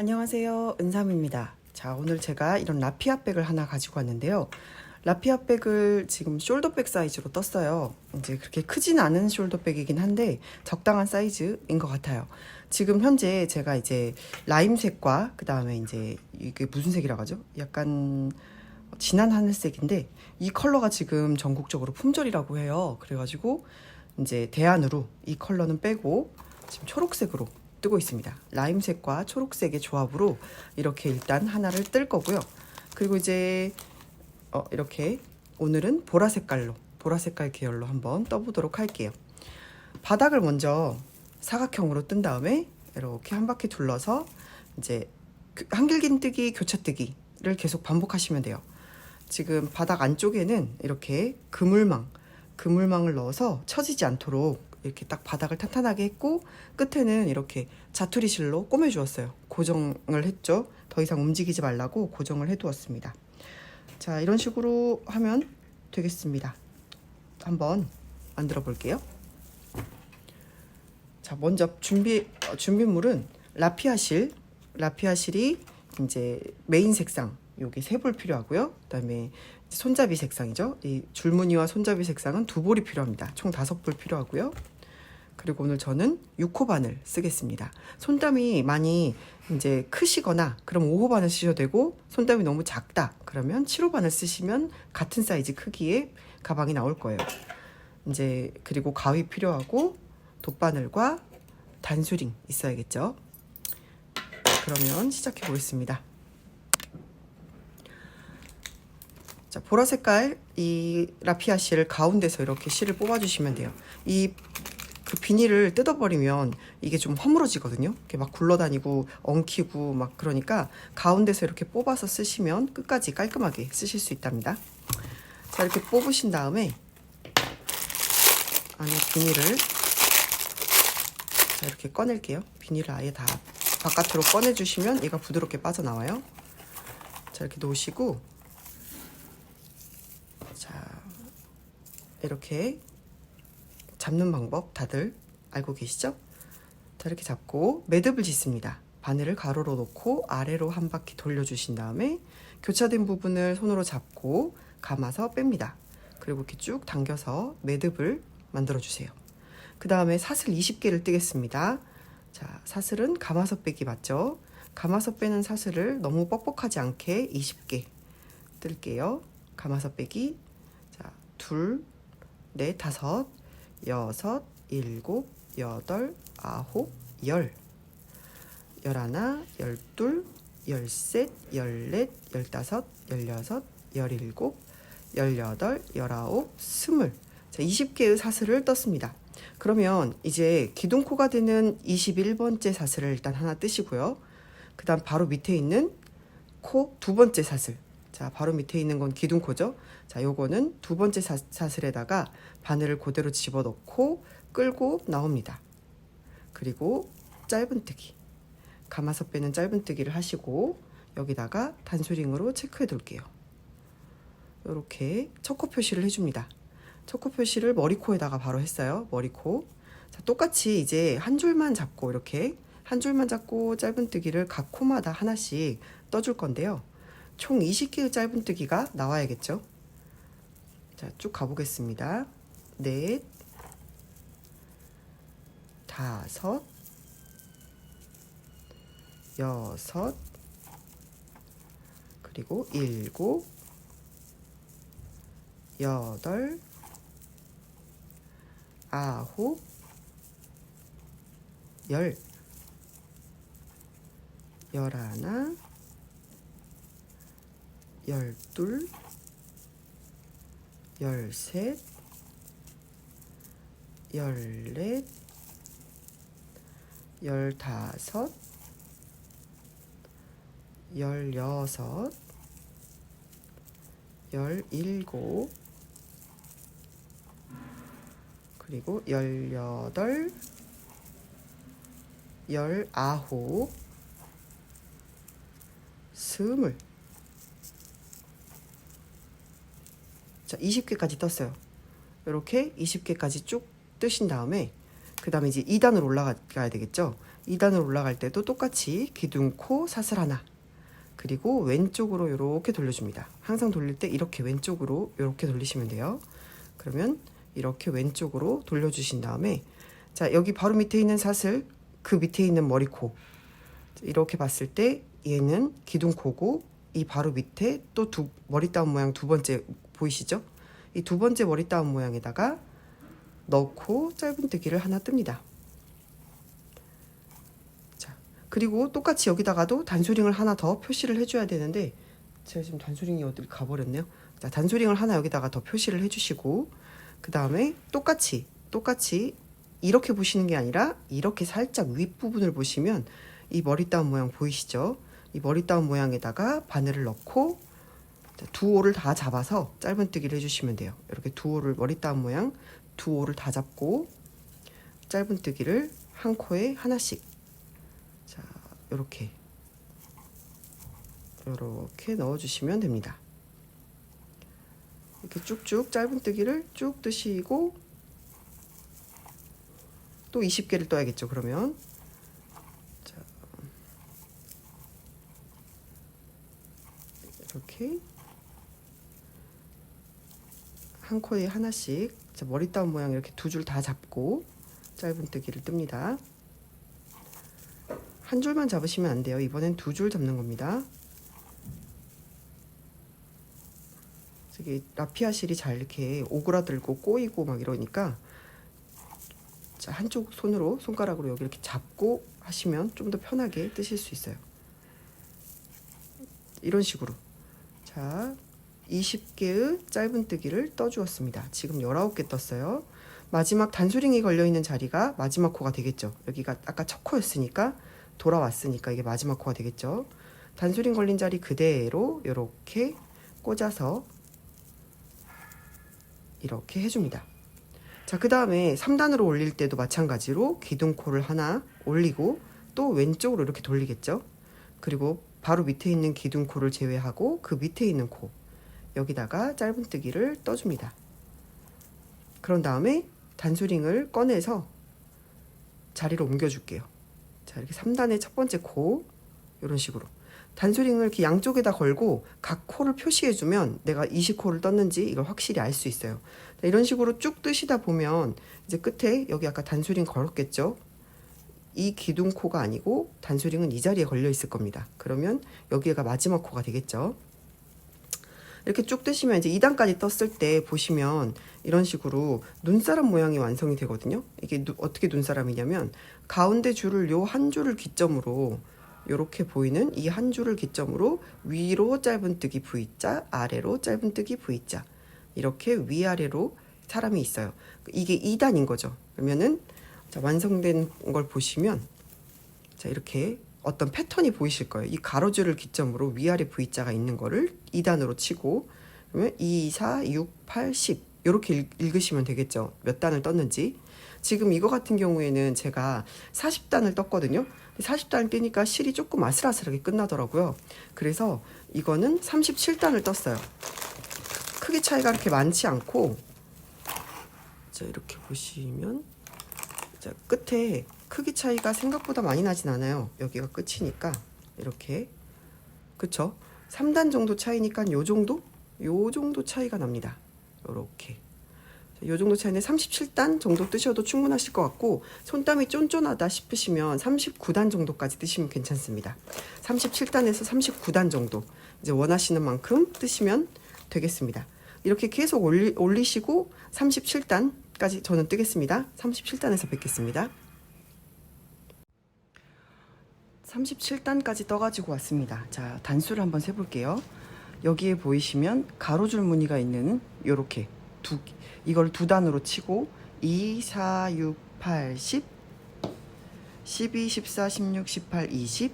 안녕하세요, 은삼입니다. 자, 오늘 제가 이런 라피아백을 하나 가지고 왔는데요. 라피아백을 지금 숄더백 사이즈로 떴어요. 이제 그렇게 크진 않은 숄더백이긴 한데 적당한 사이즈인 것 같아요. 지금 현재 제가 이제 라임색과 그 다음에 이제 이게 무슨 색이라고 하죠? 약간 진한 하늘색인데 이 컬러가 지금 전국적으로 품절이라고 해요. 그래가지고 이제 대안으로 이 컬러는 빼고 지금 초록색으로 뜨고 있습니다. 라임색과 초록색의 조합으로 이렇게 일단 하나를 뜰 거고요. 그리고 이제 이렇게 오늘은 보라색깔 계열로 한번 떠보도록 할게요. 바닥을 먼저 사각형으로 뜬 다음에 이렇게 한 바퀴 둘러서 이제 한길긴뜨기, 교차뜨기를 계속 반복하시면 돼요. 지금 바닥 안쪽에는 이렇게 그물망을 넣어서 처지지 않도록 이렇게 딱 바닥을 탄탄하게 했고, 끝에는 이렇게 자투리 실로 꼬매 주었어요. 고정을 했죠. 더 이상 움직이지 말라고 고정을 해 두었습니다. 자, 이런 식으로 하면 되겠습니다. 한번 만들어 볼게요. 자, 먼저 준비물은 라피아실이 이제 메인 색상 여기 3볼 필요하고요. 그다음에 손잡이 색상이죠. 이 줄무늬와 손잡이 색상은 2볼이 필요합니다. 총 5볼 필요하고요. 그리고 오늘 저는 6호 바늘 쓰겠습니다. 손땀이 많이 이제 크시거나 그럼 5호 바늘 쓰셔도 되고, 손땀이 너무 작다 그러면 7호 바늘 쓰시면 같은 사이즈 크기의 가방이 나올 거예요. 이제 그리고 가위 필요하고 돗바늘과 단수링 있어야겠죠. 그러면 시작해 보겠습니다. 자, 보라 색깔 이 라피아 실을 가운데서 이렇게 실을 뽑아 주시면 돼요. 그 비닐을 뜯어버리면 이게 좀 허물어지거든요. 이렇게 막 굴러다니고 엉키고 막 그러니까 가운데서 이렇게 뽑아서 쓰시면 끝까지 깔끔하게 쓰실 수 있답니다. 자, 이렇게 뽑으신 다음에 안에 비닐을 자, 이렇게 꺼낼게요. 비닐을 아예 다 바깥으로 꺼내주시면 얘가 부드럽게 빠져나와요. 자, 이렇게 놓으시고, 자, 이렇게 잡는 방법 다들 알고 계시죠? 자, 이렇게 잡고 매듭을 짓습니다. 바늘을 가로로 놓고 아래로 한 바퀴 돌려주신 다음에 교차된 부분을 손으로 잡고 감아서 뺍니다. 그리고 이렇게 쭉 당겨서 매듭을 만들어 주세요. 그 다음에 사슬 20개를 뜨겠습니다. 자, 사슬은 감아서 빼기 맞죠? 감아서 빼는 사슬을 너무 뻑뻑하지 않게 20개 뜰게요. 감아서 빼기. 자, 둘, 넷, 다섯, 여섯, 일곱, 여덟, 아홉, 열, 열하나, 열둘, 열셋, 열넷, 열다섯, 열여섯, 열일곱, 열여덟, 열아홉, 스물. 자, 20개의 사슬을 떴습니다. 그러면 이제 기둥코가 되는 21번째 사슬을 일단 하나 뜨시고요. 그 다음 바로 밑에 있는 코 2번째 사슬. 자, 바로 밑에 있는 건 기둥코죠. 자, 요거는 2번째 사슬에다가 바늘을 그대로 집어넣고 끌고 나옵니다. 그리고 짧은뜨기, 감아서 빼는 짧은뜨기를 하시고 여기다가 단수링으로 체크해 둘게요. 이렇게 첫 코 표시를 해줍니다. 첫 코 표시를 머리코에다가 바로 했어요. 머리코. 자, 똑같이 이제 한 줄만 잡고 이렇게 한 줄만 잡고 짧은뜨기를 각 코마다 하나씩 떠줄 건데요. 총 20개의 짧은뜨기가 나와야겠죠. 자, 쭉 가보겠습니다. 넷, 다섯, 여섯, 그리고 일곱, 여덟, 아홉, 열, 열하나, 열둘, 열셋, 열넷, 열다섯, 열여섯, 열일곱, 그리고 열여덟, 열아홉, 스물. 자, 20개까지 떴어요. 이렇게 20개까지 쭉 뜨신 다음에 그 다음에 이제 2단으로 올라가야 되겠죠. 2단으로 올라갈 때도 똑같이 기둥코 사슬 하나, 그리고 왼쪽으로 이렇게 돌려줍니다. 항상 돌릴 때 이렇게 왼쪽으로 이렇게 돌리시면 돼요. 그러면 이렇게 왼쪽으로 돌려주신 다음에, 자, 여기 바로 밑에 있는 사슬, 그 밑에 있는 머리코, 이렇게 봤을 때 얘는 기둥코고, 이 바로 밑에 또 머리 따온 모양 두 번째 보이시죠? 이 두 번째 머리 따온 모양에다가 넣고 짧은뜨기를 하나 뜹니다. 자, 그리고 똑같이 여기다가도 단수링을 하나 더 표시를 해줘야 되는데, 제가 지금 단수링이 어디 가버렸네요. 자, 단수링을 하나 여기다가 더 표시를 해주시고, 그 다음에 똑같이 이렇게 보시는 게 아니라 이렇게 살짝 윗부분을 보시면 이 머리 따온 모양 보이시죠? 이 머리 따온 모양에다가 바늘을 넣고 두 올을 다 잡아서 짧은뜨기를 해주시면 돼요. 이렇게 두 올을, 머리 따온 모양 두 올을 다 잡고 짧은뜨기를 한 코에 하나씩, 자, 이렇게 넣어주시면 됩니다. 이렇게 쭉쭉 짧은뜨기를 쭉 뜨시고 또 20개를 떠야겠죠. 그러면 자, 이렇게 한 코에 하나씩, 자, 머리 따온 모양 이렇게 두 줄 다 잡고 짧은뜨기를 뜹니다. 한 줄만 잡으시면 안 돼요. 이번엔 두 줄 잡는 겁니다. 이게 라피아 실이 잘 이렇게 오그라들고 꼬이고 막 이러니까, 자, 한쪽 손으로, 손가락으로 여기 이렇게 잡고 하시면 좀 더 편하게 뜨실 수 있어요. 이런 식으로. 자, 20개의 짧은뜨기를 떠주었습니다. 지금 19개 떴어요. 마지막 단수링이 걸려있는 자리가 마지막 코가 되겠죠. 여기가 아까 첫 코였으니까 돌아왔으니까 이게 마지막 코가 되겠죠. 단수링 걸린 자리 그대로 이렇게 꽂아서 이렇게 해줍니다. 자, 그 다음에 3단으로 올릴 때도 마찬가지로 기둥코를 하나 올리고 또 왼쪽으로 이렇게 돌리겠죠. 그리고 바로 밑에 있는 기둥코를 제외하고 그 밑에 있는 코, 여기다가 짧은뜨기를 떠줍니다. 그런 다음에 단수링을 꺼내서 자리를 옮겨줄게요. 자, 이렇게 3단의 첫 번째 코, 이런 식으로 단수링을 이렇게 양쪽에다 걸고 각 코를 표시해주면 내가 20코를 떴는지 이걸 확실히 알 수 있어요. 자, 이런 식으로 쭉 뜨시다 보면 이제 끝에 여기 아까 단수링 걸었겠죠? 이 기둥코가 아니고 단수링은 이 자리에 걸려 있을 겁니다. 그러면 여기가 마지막 코가 되겠죠? 이렇게 쭉 뜨시면 이제 2단까지 떴을 때 보시면 이런 식으로 눈사람 모양이 완성이 되거든요. 이게 어떻게 눈사람이냐면 가운데 줄을 요 한 줄을 기점으로, 이렇게 보이는 이 한 줄을 기점으로 위로 짧은뜨기 V자, 아래로 짧은뜨기 V자, 이렇게 위아래로 사람이 있어요. 이게 2단인 거죠. 그러면은 자, 완성된 걸 보시면, 자, 이렇게 어떤 패턴이 보이실 거예요. 이 가로줄을 기점으로 위아래 V자가 있는 거를 2단으로 치고, 그러면 2, 4, 6, 8, 10 이렇게 읽으시면 되겠죠. 몇 단을 떴는지. 지금 이거 같은 경우에는 제가 40단을 떴거든요. 40단을 떼니까 실이 조금 아슬아슬하게 끝나더라고요. 그래서 이거는 37단을 떴어요. 크기 차이가 그렇게 많지 않고, 자, 이렇게 보시면, 자, 끝에 크기 차이가 생각보다 많이 나진 않아요. 여기가 끝이니까 이렇게, 그쵸? 3단 정도 차이니까 요 정도 차이가 납니다. 요렇게 요 정도 차이는 37단 정도 뜨셔도 충분하실 것 같고, 손땀이 쫀쫀하다 싶으시면 39단 정도까지 뜨시면 괜찮습니다. 37단에서 39단 정도 이제 원하시는 만큼 뜨시면 되겠습니다. 이렇게 계속 올리시고 37단까지 저는 뜨겠습니다. 37단에서 뵙겠습니다. 37단까지 떠가지고 왔습니다. 자, 단수를 한번 세볼게요. 여기에 보이시면 가로줄 무늬가 있는 요렇게 이걸 두 단으로 치고 2, 4, 6, 8, 10, 12, 14, 16, 18, 20,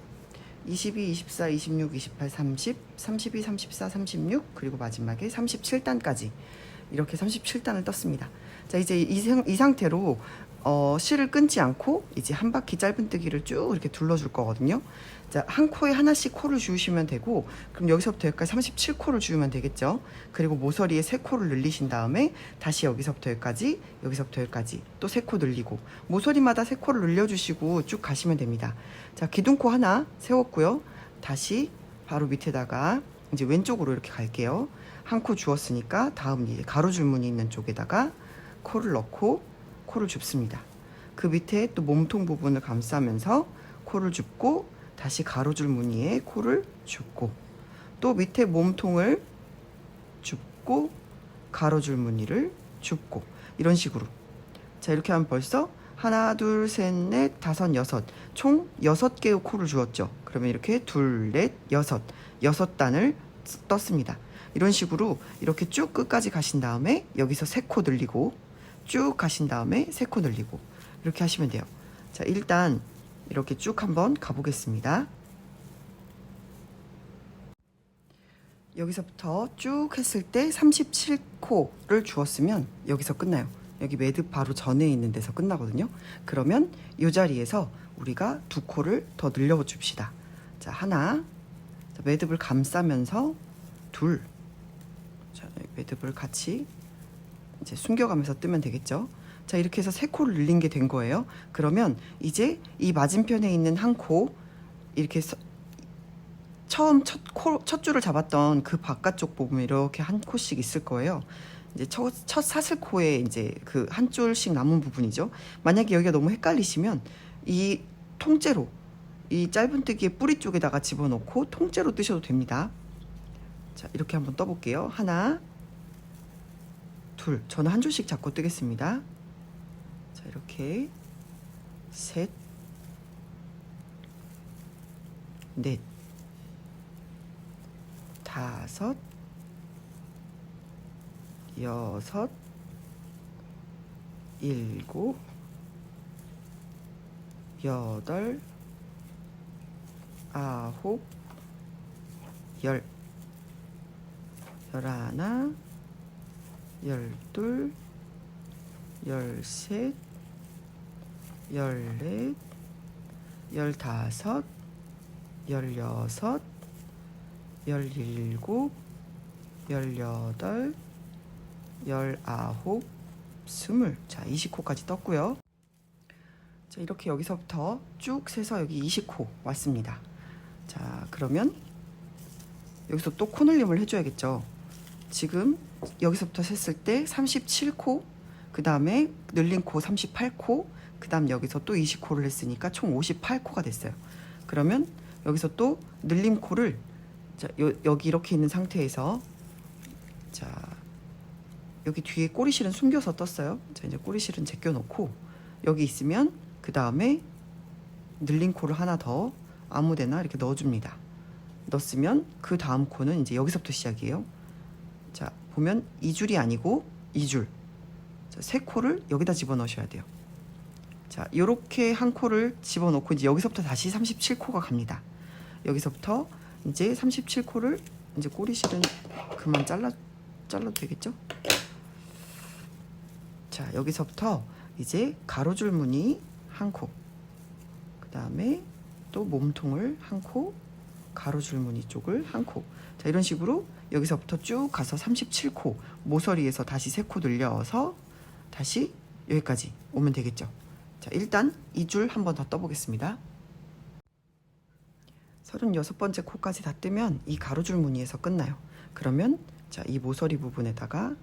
22, 24, 26, 28, 30, 32, 34, 36, 그리고 마지막에 37단까지 이렇게 37단을 떴습니다. 자, 이제 이 상태로 실을 끊지 않고 이제 한 바퀴 짧은뜨기를 쭉 이렇게 둘러줄 거거든요. 자, 한 코에 하나씩 코를 주우시면 되고, 그럼 여기서부터 여기까지 37코를 주우면 되겠죠. 그리고 모서리에 3코를 늘리신 다음에 다시 여기서부터 여기까지, 여기서부터 여기까지 또 3코 늘리고, 모서리마다 3코를 늘려주시고 쭉 가시면 됩니다. 자, 기둥코 하나 세웠고요. 다시 바로 밑에다가 이제 왼쪽으로 이렇게 갈게요. 한 코 주었으니까 다음 이제 가로줄무늬 있는 쪽에다가 코를 넣고 코를 줍습니다. 그 밑에 또 몸통 부분을 감싸면서 코를 줍고, 다시 가로줄 무늬에 코를 줍고, 또 밑에 몸통을 줍고 가로줄 무늬를 줍고, 이런 식으로. 자, 이렇게 하면 벌써 하나, 둘, 셋, 넷, 다섯, 여섯, 총 6개의 코를 주었죠. 그러면 이렇게 둘, 넷, 여섯 단을 떴습니다. 이런 식으로 이렇게 쭉 끝까지 가신 다음에 여기서 3코 늘리고, 쭉 가신 다음에 3코 늘리고, 이렇게 하시면 돼요. 자, 일단 이렇게 쭉 한번 가보겠습니다. 여기서부터 쭉 했을 때 37코를 주었으면 여기서 끝나요. 여기 매듭 바로 전에 있는 데서 끝나거든요. 그러면 이 자리에서 우리가 2코를 더 늘려 줍시다. 자, 하나. 자, 매듭을 감싸면서 둘. 자, 매듭을 같이 이제 숨겨가면서 뜨면 되겠죠. 자, 이렇게 해서 3코를 늘린 게 된 거예요. 그러면 이제 이 맞은편에 있는 한 코, 이렇게 처음 첫 줄을 잡았던 그 바깥쪽 부분 이렇게 한 코씩 있을 거예요. 이제 첫 사슬코에 이제 그 한 줄씩 남은 부분이죠. 만약에 여기가 너무 헷갈리시면 이 통째로 이 짧은뜨기의 뿌리 쪽에다가 집어넣고 통째로 뜨셔도 됩니다. 자, 이렇게 한번 떠볼게요. 하나, 둘. 저는 한 줄씩 잡고 뜨겠습니다. 자, 이렇게 셋, 넷, 다섯, 여섯, 일곱, 여덟, 아홉, 열, 열하나, 열둘, 열셋, 열넷, 열다섯, 열여섯, 열일곱, 열여덟, 열아홉, 스물. 자, 20코까지 떴고요. 자, 이렇게 여기서부터 쭉 세서 여기 20코 왔습니다. 자, 그러면 여기서 또 코늘림을 해줘야겠죠. 지금 여기서부터 셌을 때 37코, 그 다음에 늘린 코 38코, 그 다음 여기서 또 20코를 했으니까 총 58코가 됐어요. 그러면 여기서 또 늘림 코를, 자, 여기 이렇게 있는 상태에서, 자, 여기 뒤에 꼬리실은 숨겨서 떴어요. 자, 이제 꼬리실은 제껴놓고 여기 있으면 그 다음에 늘린 코를 하나 더 아무데나 이렇게 넣어줍니다. 넣었으면 그 다음 코는 이제 여기서부터 시작이에요. 자, 보면 2줄이 아니고 2줄. 자, 3코를 여기다 집어넣으셔야 돼요. 자, 요렇게 한 코를 집어넣고 이제 여기서부터 다시 37코가 갑니다. 여기서부터 이제 37코를 이제 꼬리실은 그만 잘라도 되겠죠? 자, 여기서부터 이제 가로줄 무늬 한 코, 그 다음에 또 몸통을 한 코, 가로줄 무늬 쪽을 한 코. 자, 이런 식으로 여기서부터 쭉 가서 37코, 모서리에서 다시 3코 늘려서 다시 여기까지 오면 되겠죠. 자, 일단 이 줄 한 번 더 떠보겠습니다. 36번째 코까지 다 뜨면 이 가로줄 무늬에서 끝나요. 그러면 자, 이 모서리 부분에다가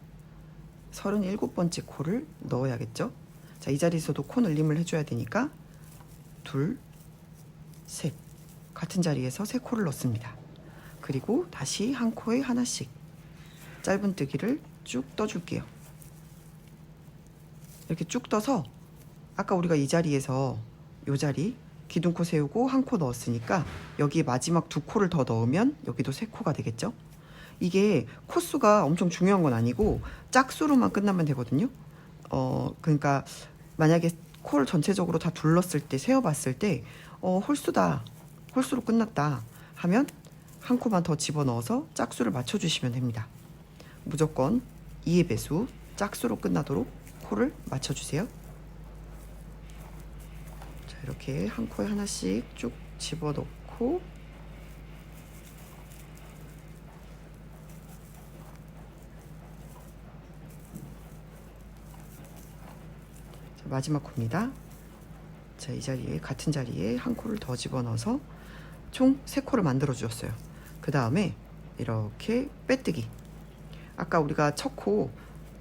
37번째 코를 넣어야겠죠. 자, 이 자리에서도 코 늘림을 해줘야 되니까 둘, 셋, 같은 자리에서 3코를 넣습니다. 그리고 다시 한 코에 하나씩 짧은뜨기를 쭉 떠줄게요. 이렇게 쭉 떠서 아까 우리가 이 자리에서 이 자리 기둥코 세우고 한 코 넣었으니까 여기에 마지막 2코를 더 넣으면 여기도 3코가 되겠죠. 이게 코수가 엄청 중요한 건 아니고 짝수로만 끝나면 되거든요. 그러니까 만약에 코를 전체적으로 다 둘렀을 때 세어봤을 때 홀수로 끝났다 하면 한 코만 더 집어넣어서 짝수를 맞춰주시면 됩니다. 무조건 2의 배수 짝수로 끝나도록 코를 맞춰주세요. 이렇게 한 코에 하나씩 쭉 집어넣고 마지막 코입니다. 자, 이 자리에 같은 자리에 한 코를 더 집어넣어서 총 3코를 만들어 주었어요. 그 다음에 이렇게 빼뜨기. 아까 우리가 첫 코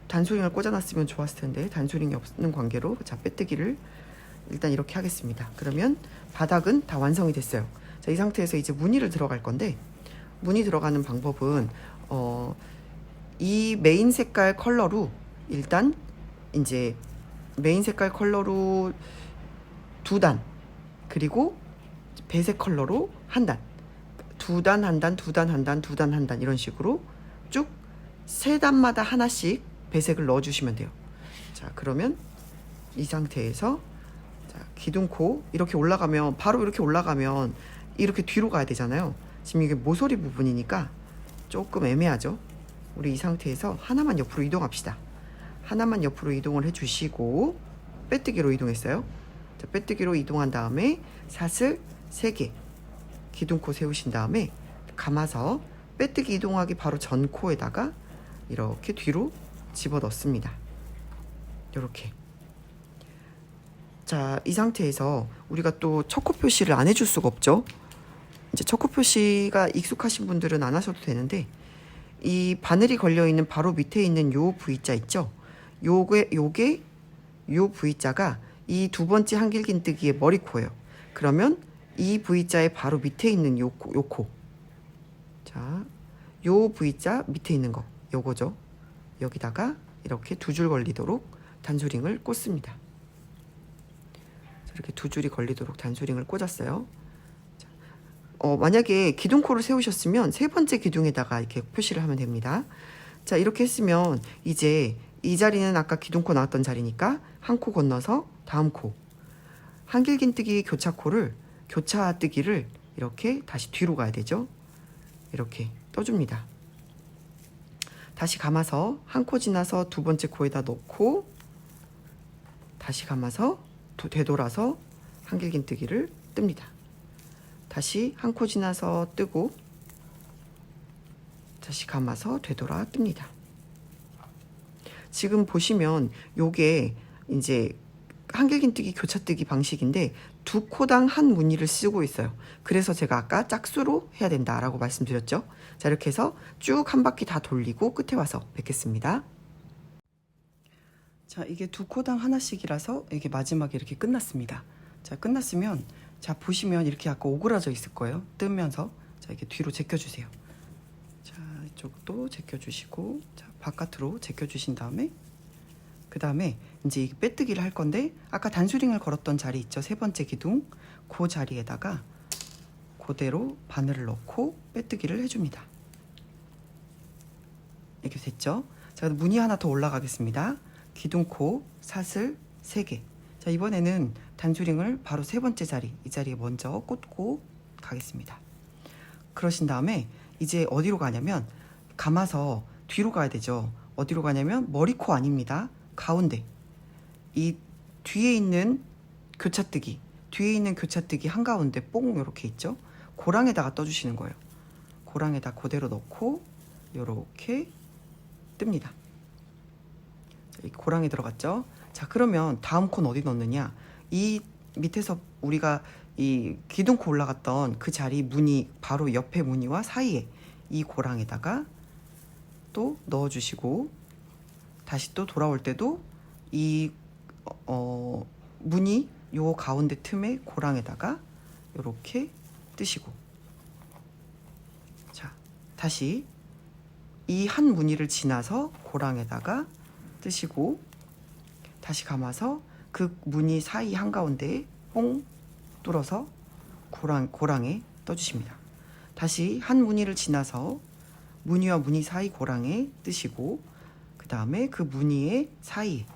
단소링을 꽂아놨으면 좋았을 텐데 단소링이 없는 관계로 자, 빼뜨기를 일단 이렇게 하겠습니다. 그러면 바닥은 다 완성이 됐어요. 자, 이 상태에서 이제 무늬를 들어갈 건데, 무늬 들어가는 방법은 이 메인 색깔 컬러로 일단 이제 메인 색깔 컬러로 2단, 그리고 배색 컬러로 1단, 2단 1단, 2단 1단, 2단 1단 이런 식으로 쭉 3단마다 하나씩 배색을 넣어 주시면 돼요. 자, 그러면 이 상태에서 자, 기둥코 이렇게 올라가면, 바로 이렇게 올라가면 이렇게 뒤로 가야 되잖아요. 지금 이게 모서리 부분이니까 조금 애매하죠. 우리 이 상태에서 하나만 옆으로 이동합시다. 하나만 옆으로 이동을 해주시고 빼뜨기로 이동했어요. 자, 빼뜨기로 이동한 다음에 사슬 3개 기둥코 세우신 다음에 감아서 빼뜨기 이동하기 바로 전 코에다가 이렇게 뒤로 집어 넣습니다. 이렇게. 자, 이 상태에서 우리가 또 첫 코 표시를 안 해줄 수가 없죠. 이제 첫 코 표시가 익숙하신 분들은 안 하셔도 되는데, 이 바늘이 걸려 있는 바로 밑에 있는 요 V자 있죠. 요게 요 V자가 이 2번째 한길긴뜨기의 머리코예요. 그러면 이 V자의 바로 밑에 있는 요 코. 자, 요 V자 밑에 있는 거 요거죠. 여기다가 이렇게 2줄 걸리도록 단소링을 꽂습니다. 이렇게 2줄이 걸리도록 단소링을 꽂았어요. 자, 만약에 기둥코를 세우셨으면 3번째 기둥에다가 이렇게 표시를 하면 됩니다. 자, 이렇게 했으면 이제 이 자리는 아까 기둥코 나왔던 자리니까 한 코 건너서 다음 코, 한길긴뜨기 교차뜨기를 이렇게 다시 뒤로 가야 되죠. 이렇게 떠줍니다. 다시 감아서 한 코 지나서 2번째 코에다 넣고 다시 감아서 되돌아서 한길긴뜨기를 뜹니다. 다시 한 코 지나서 뜨고 다시 감아서 되돌아 뜹니다. 지금 보시면 요게 이제 한길긴뜨기 교차뜨기 방식인데 2코당 한 무늬를 쓰고 있어요. 그래서 제가 아까 짝수로 해야 된다라고 말씀드렸죠. 자, 이렇게 해서 쭉 한 바퀴 다 돌리고 끝에 와서 뵙겠습니다. 자, 이게 2코당 하나씩이라서 이게 마지막에 이렇게 끝났습니다. 자, 끝났으면 자, 보시면 이렇게 약간 오그라져 있을 거예요. 뜨면서. 자, 이게 뒤로 제껴주세요. 자, 이쪽도 제껴주시고, 자, 바깥으로 제껴주신 다음에 그 다음에 이제 이 빼뜨기를 할 건데, 아까 단수링을 걸었던 자리 있죠. 3번째 기둥, 그 자리에다가 그대로 바늘을 넣고 빼뜨기를 해줍니다. 이렇게 됐죠. 자, 무늬 하나 더 올라가겠습니다. 기둥코 사슬 3개. 자, 이번에는 단수링을 바로 3번째 자리, 이 자리에 먼저 꽂고 가겠습니다. 그러신 다음에 이제 어디로 가냐면 감아서 뒤로 가야 되죠. 어디로 가냐면 머리코 아닙니다. 가운데 이 뒤에 있는 교차뜨기 한가운데 뽕 이렇게 있죠. 고랑에다가 떠주시는 거예요. 고랑에다 그대로 넣고 이렇게 뜹니다. 이 고랑에 들어갔죠. 자, 그러면 다음 코는 어디 넣느냐, 이 밑에서 우리가 이 기둥코 올라갔던 그 자리 무늬 바로 옆에 무늬와 사이에 이 고랑에다가 또 넣어주시고, 다시 또 돌아올 때도 이 무늬 요 가운데 틈에 고랑에다가 이렇게 뜨시고, 자, 다시 이 한 무늬를 지나서 고랑에다가 뜨시고, 다시 감아서 그 무늬 사이 한가운데에 뽕 뚫어서 고랑에 떠주십니다. 다시 한 무늬를 지나서 무늬와 무늬 사이 고랑에 뜨시고, 그 다음에 그 무늬의 사이,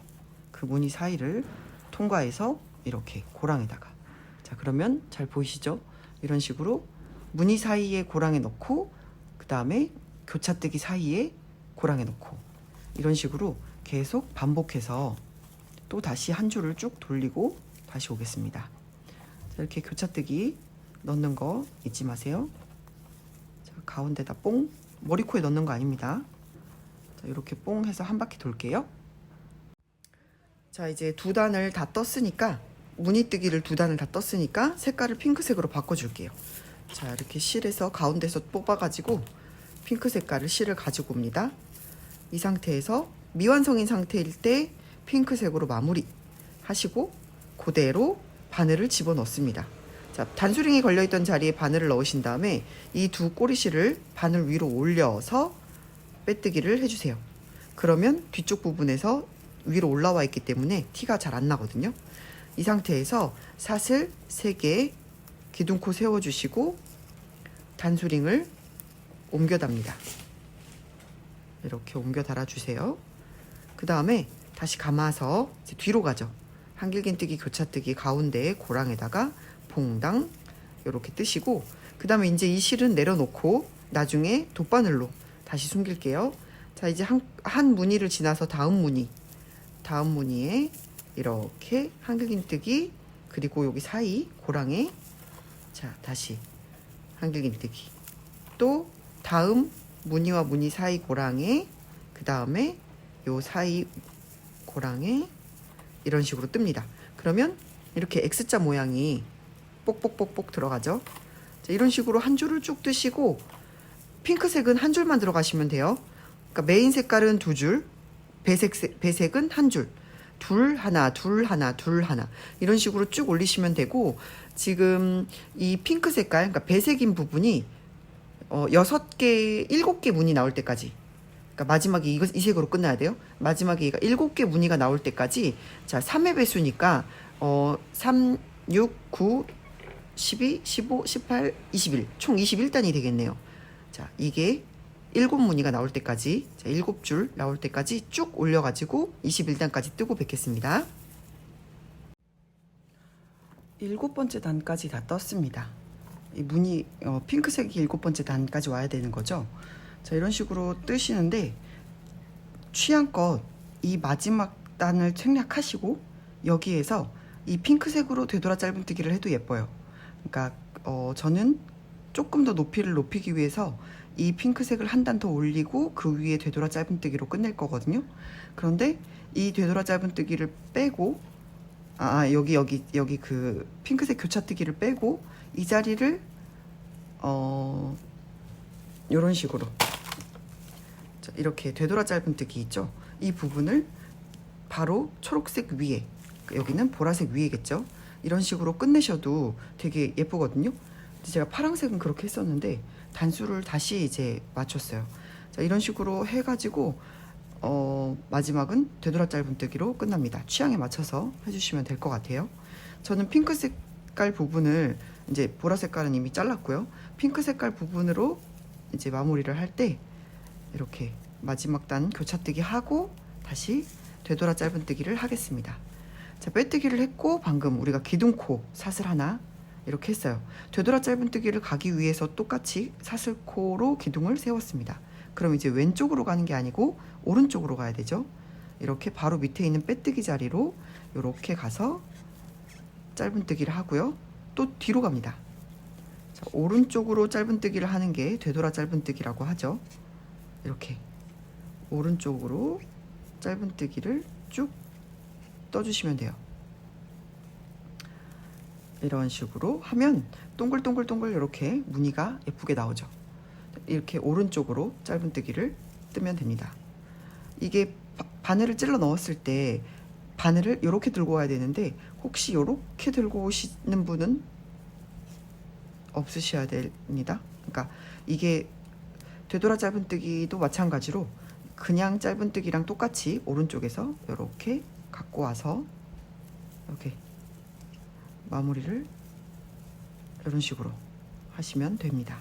그 무늬 사이를 통과해서 이렇게 고랑에다가, 자, 그러면 잘 보이시죠? 이런 식으로 무늬 사이에 고랑에 넣고, 그 다음에 교차뜨기 사이에 고랑에 넣고, 이런 식으로 계속 반복해서 또 다시 한 줄을 쭉 돌리고 다시 오겠습니다. 이렇게 교차뜨기 넣는 거 잊지 마세요. 자, 가운데다 뽕, 머리코에 넣는 거 아닙니다. 자, 이렇게 뽕 해서 한 바퀴 돌게요. 자, 이제 두 단을 다 떴으니까, 무늬뜨기를 두 단을 다 떴으니까 색깔을 핑크색으로 바꿔줄게요. 자, 이렇게 실에서 가운데서 뽑아가지고 핑크 색깔을 실을 가지고 옵니다. 이 상태에서 미완성인 상태일 때 핑크색으로 마무리 하시고 그대로 바늘을 집어넣습니다. 자, 단수링이 걸려있던 자리에 바늘을 넣으신 다음에 이 두 꼬리실을 바늘 위로 올려서 빼뜨기를 해주세요. 그러면 뒤쪽 부분에서 위로 올라와 있기 때문에 티가 잘 안 나거든요. 이 상태에서 사슬 3개 기둥코 세워주시고 단수링을 옮겨답니다. 이렇게 옮겨 달아주세요. 그 다음에 다시 감아서 이제 뒤로 가죠. 한길긴뜨기 교차뜨기 가운데에 고랑에다가 퐁당 이렇게 뜨시고, 그 다음에 이제 이 실은 내려놓고 나중에 돗바늘로 다시 숨길게요. 자, 이제 한 무늬를 지나서 다음 무늬에 이렇게 한길긴뜨기, 그리고 여기 사이 고랑에 자 다시 한길긴뜨기, 또 다음 무늬와 무늬 사이 고랑에, 그 다음에 요 사이 고랑에 이런 식으로 뜹니다. 그러면 이렇게 X자 모양이 뽁뽁뽁뽁 들어가죠. 자, 이런 식으로 한 줄을 쭉 뜨시고 핑크색은 한 줄만 들어가시면 돼요. 그러니까 메인 색깔은 두 줄, 배색은 한 줄, 둘 하나 둘 하나 둘 하나 이런 식으로 쭉 올리시면 되고, 지금 이 핑크 색깔, 그러니까 배색인 부분이 6개, 7개 무늬 나올 때까지, 그러니까 마지막에 이 색으로 끝나야 돼요. 마지막에 7개 무늬가 나올 때까지. 자, 3의 배수니까 3, 6, 9, 12, 15, 18, 21, 총 21단이 되겠네요. 자, 이게 7무늬가 나올 때까지, 자, 7줄 나올 때까지 쭉 올려가지고 21단까지 뜨고 뵙겠습니다. 7번째 단까지 다 떴습니다. 이 무늬 핑크색이 7번째 단까지 와야 되는 거죠. 자, 이런 식으로 뜨시는데 취향껏 이 마지막 단을 생략하시고 여기에서 이 핑크색으로 되돌아 짧은뜨기를 해도 예뻐요. 그러니까 저는 조금 더 높이를 높이기 위해서 이 핑크색을 한 단 더 올리고 그 위에 되돌아 짧은뜨기로 끝낼 거거든요. 그런데 이 되돌아 짧은뜨기를 빼고 여기 그 핑크색 교차뜨기를 빼고 이 자리를 이런 식으로, 자, 이렇게 되돌아 짧은뜨기 있죠. 이 부분을 바로 초록색 위에, 여기는 보라색 위에겠죠. 이런 식으로 끝내셔도 되게 예쁘거든요. 제가 파란색은 그렇게 했었는데 단수를 다시 이제 맞췄어요. 자, 이런 식으로 해가지고 마지막은 되돌아 짧은뜨기로 끝납니다. 취향에 맞춰서 해주시면 될 것 같아요. 저는 핑크 색깔 부분을 이제 보라 색깔은 이미 잘랐고요. 핑크 색깔 부분으로 이제 마무리를 할 때 이렇게 마지막 단 교차뜨기 하고 다시 되돌아 짧은뜨기를 하겠습니다. 자, 빼뜨기를 했고 방금 우리가 기둥코 사슬 하나 이렇게 했어요. 되돌아 짧은뜨기를 가기 위해서 똑같이 사슬코로 기둥을 세웠습니다. 그럼 이제 왼쪽으로 가는 게 아니고 오른쪽으로 가야 되죠. 이렇게 바로 밑에 있는 빼뜨기 자리로 이렇게 가서 짧은뜨기를 하고요. 또 뒤로 갑니다. 자, 오른쪽으로 짧은뜨기를 하는 게 되돌아 짧은뜨기라고 하죠. 이렇게 오른쪽으로 짧은뜨기를 쭉 떠주시면 돼요. 이런 식으로 하면 동글동글동글 이렇게 무늬가 예쁘게 나오죠. 이렇게 오른쪽으로 짧은뜨기를 뜨면 됩니다. 이게 바늘을 찔러 넣었을 때 바늘을 이렇게 들고 와야 되는데 혹시 이렇게 들고 오시는 분은 없으셔야 됩니다. 그러니까 이게 되돌아 짧은뜨기도 마찬가지로 그냥 짧은뜨기랑 똑같이 오른쪽에서 이렇게 갖고 와서 이렇게 마무리를 이런 식으로 하시면 됩니다.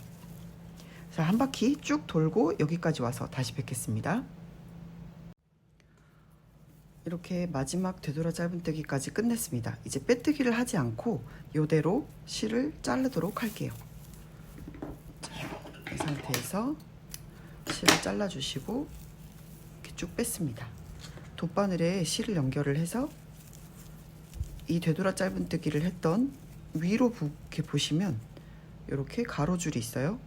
자, 한 바퀴 쭉 돌고 여기까지 와서 다시 뵙겠습니다. 이렇게 마지막 되돌아 짧은뜨기까지 끝냈습니다. 이제 빼뜨기를 하지 않고 이대로 실을 자르도록 할게요. 자, 이 상태에서 실을 잘라주시고 이렇게 쭉 뺐습니다. 돗바늘에 실을 연결을 해서 이 되돌아 짧은뜨기를 했던 위로 이렇게 보시면 이렇게 가로줄이 있어요.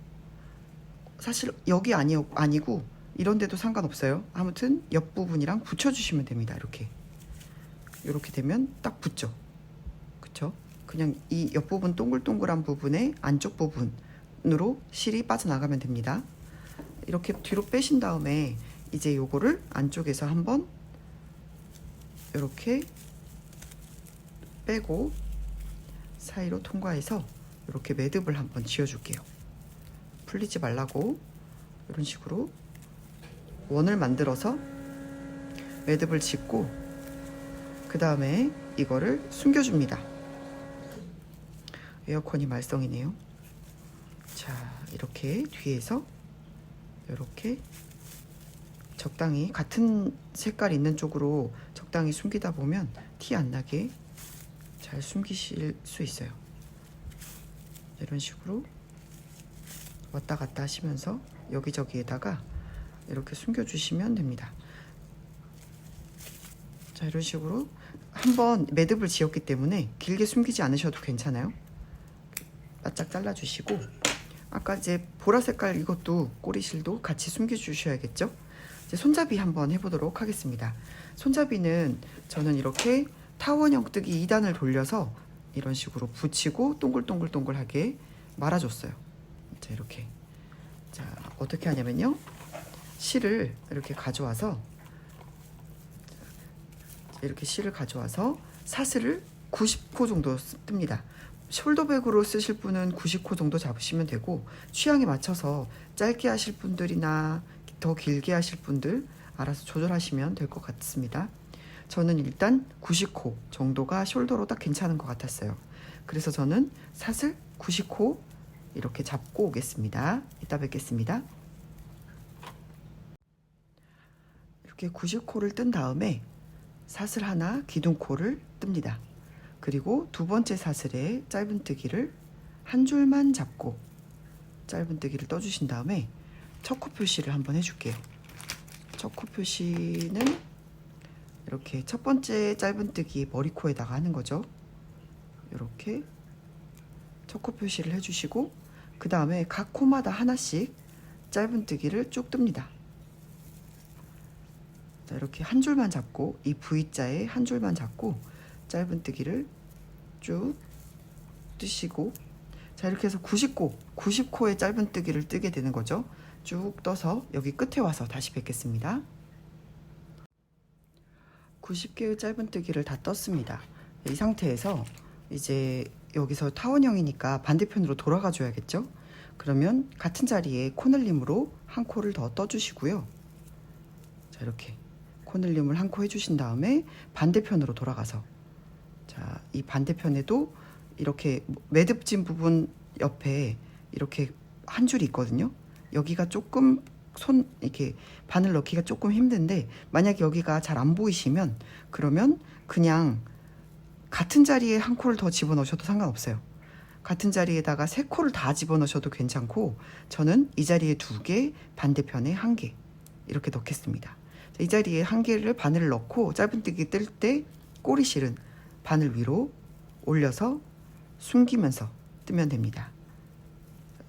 사실 여기 아니고 이런 데도 상관없어요. 아무튼 옆부분이랑 붙여주시면 됩니다. 이렇게 되면 딱 붙죠. 그쵸? 그냥 이 옆부분 동글동글한 부분의 안쪽 부분으로 실이 빠져나가면 됩니다. 이렇게 뒤로 빼신 다음에 이제 요거를 안쪽에서 한번 이렇게 빼고 사이로 통과해서 이렇게 매듭을 한번 지어줄게요. 풀리지 말라고 이런 식으로 원을 만들어서 매듭을 짓고 그 다음에 이거를 숨겨줍니다. 에어컨이 말썽이네요. 자, 이렇게 뒤에서 이렇게 적당히 같은 색깔 있는 쪽으로 적당히 숨기다 보면 티 안 나게 잘 숨기실 수 있어요. 이런 식으로 왔다 갔다 하시면서 여기저기에다가 이렇게 숨겨주시면 됩니다. 자, 이런 식으로 한번 매듭을 지었기 때문에 길게 숨기지 않으셔도 괜찮아요. 바짝 잘라주시고 아까 이제 보라 색깔 이것도 꼬리실도 같이 숨겨주셔야겠죠. 이제 손잡이 한번 해보도록 하겠습니다. 손잡이는 저는 이렇게 타원형 뜨기 2단을 돌려서 이런 식으로 붙이고 동글동글동글하게 말아줬어요. 자, 이렇게. 자, 어떻게 하냐면요. 실을 이렇게 가져와서 사슬을 90코 정도 뜹니다. 숄더백으로 쓰실 분은 90코 정도 잡으시면 되고 취향에 맞춰서 짧게 하실 분들이나 더 길게 하실 분들 알아서 조절하시면 될 것 같습니다. 저는 일단 90코 정도가 숄더로 딱 괜찮은 것 같았어요. 그래서 저는 사슬 90코 이렇게 잡고 오겠습니다. 이따 뵙겠습니다. 이렇게 90코를 뜬 다음에 사슬 하나 기둥코를 뜹니다. 그리고 두 번째 사슬에 짧은뜨기를 한 줄만 잡고 짧은뜨기를 떠주신 다음에 첫 코 표시를 한번 해줄게요. 첫 코 표시는 이렇게 첫 번째 짧은뜨기 머리코에다가 하는 거죠. 이렇게 첫 코 표시를 해주시고 그 다음에 각 코마다 하나씩 짧은뜨기를 쭉 뜹니다. 자, 이렇게 한 줄만 잡고 이 V자에 한 줄만 잡고 짧은뜨기를 쭉 뜨시고 자, 이렇게 해서 90코의 짧은뜨기를 뜨게 되는 거죠. 쭉 떠서 여기 끝에 와서 다시 뵙겠습니다. 90개의 짧은뜨기를 다 떴습니다. 이 상태에서 이제 여기서 타원형이니까 반대편으로 돌아가 줘야겠죠. 그러면 같은 자리에 코늘림으로 한 코를 더 떠주시고요. 자, 이렇게 코늘림을 한 코 해주신 다음에 반대편으로 돌아가서 자, 이 반대편에도 이렇게 매듭진 부분 옆에 이렇게 한 줄이 있거든요. 여기가 조금 이렇게 바늘 넣기가 조금 힘든데 만약에 여기가 잘 안 보이시면 그러면 그냥 같은 자리에 한 코를 더 집어넣으셔도 상관없어요. 같은 자리에다가 세 코를 다 집어넣으셔도 괜찮고 저는 이 자리에 2개, 반대편에 1개 이렇게 넣겠습니다. 이 자리에 1개를 바늘을 넣고 짧은뜨기 뜰 때 꼬리실은 바늘 위로 올려서 숨기면서 뜨면 됩니다.